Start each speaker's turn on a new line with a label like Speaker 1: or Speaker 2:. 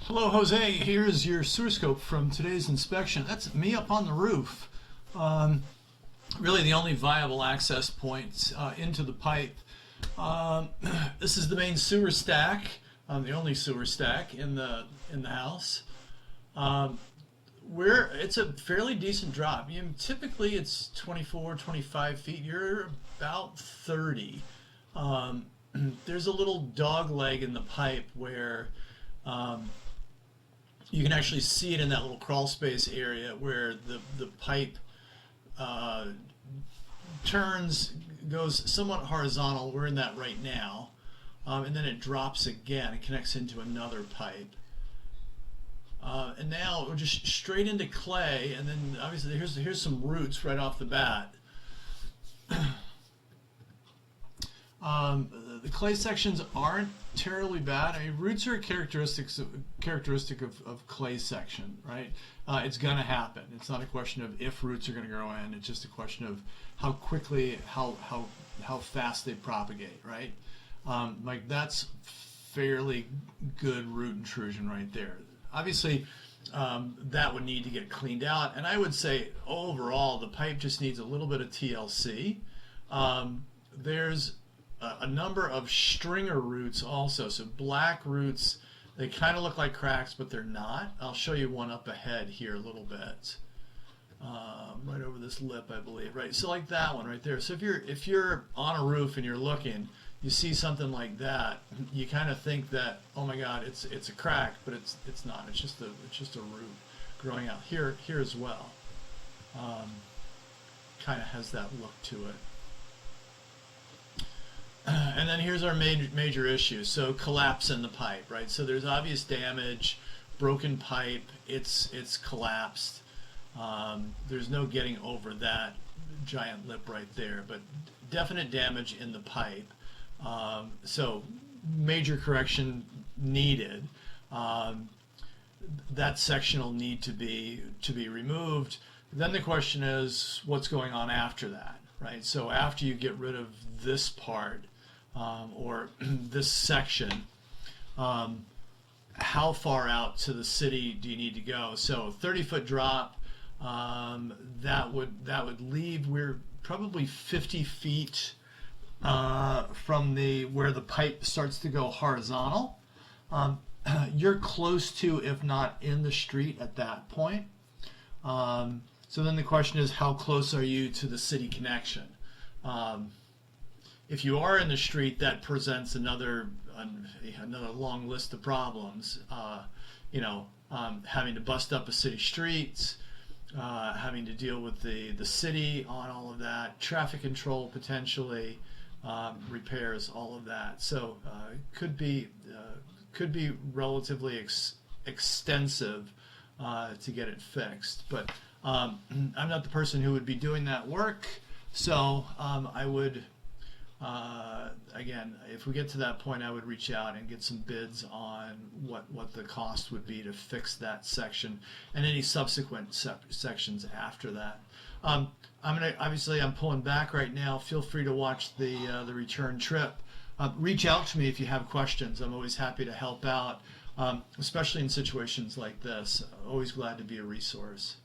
Speaker 1: Hello, Jose. Here's your sewer scope from today's inspection. That's me up on the roof. Really the only viable access point into the pipe. This is the main sewer stack, the only sewer stack in the house. It's a fairly decent drop. Typically it's 24, 25 feet. You're about 30. There's a little dog leg in the pipe where you can actually see it in that little crawl space area where the pipe goes somewhat horizontal. We're in that right now. And then it drops again. It connects into another pipe. And now we're just straight into clay, and then obviously here's some roots right off the bat. The clay sections aren't terribly bad. I mean, roots are a characteristic of clay section, right? It's going to happen. It's not a question of if roots are going to grow in. It's just a question of how quickly, how fast they propagate, right? Like that's fairly good root intrusion right there. Obviously, that would need to get cleaned out, and I would say overall the pipe just needs a little bit of TLC. There's a number of stringer roots also, so black roots. They kind of look like cracks, but they're not. I'll show you one up ahead here a little bit, right over this lip, I believe. Right, so like that one right there. So if you're on a roof and you're looking, you see something like that, you kind of think that, oh my God, it's a crack, but it's not. It's just a root growing out here as well. Kind of has that look to it. And then here's our major issue. So collapse in the pipe, right? So there's obvious damage, broken pipe. It's collapsed. There's no getting over that giant lip right there, but definite damage in the pipe. So major correction needed. That section will need to be removed. Then the question is, what's going on after that, right? So after you get rid of this part or this section, how far out to the city do you need to go? So 30-foot drop, that would leave. We're probably 50 feet from where the pipe starts to go horizontal. You're close to, if not in the street at that point. So then the question is, how close are you to the city connection? If you are in the street, that presents another long list of problems. Having to bust up a city streets, having to deal with the city on all of that, traffic control potentially. Repairs, all of that. So could be relatively extensive to get it fixed. But I'm not the person who would be doing that work. So I would, again, if we get to that point, I would reach out and get some bids on what the cost would be to fix that section and any subsequent sections after that. I'm pulling back right now. Feel free to watch the return trip. Reach out to me if you have questions. I'm always happy to help out, especially in situations like this. Always glad to be a resource.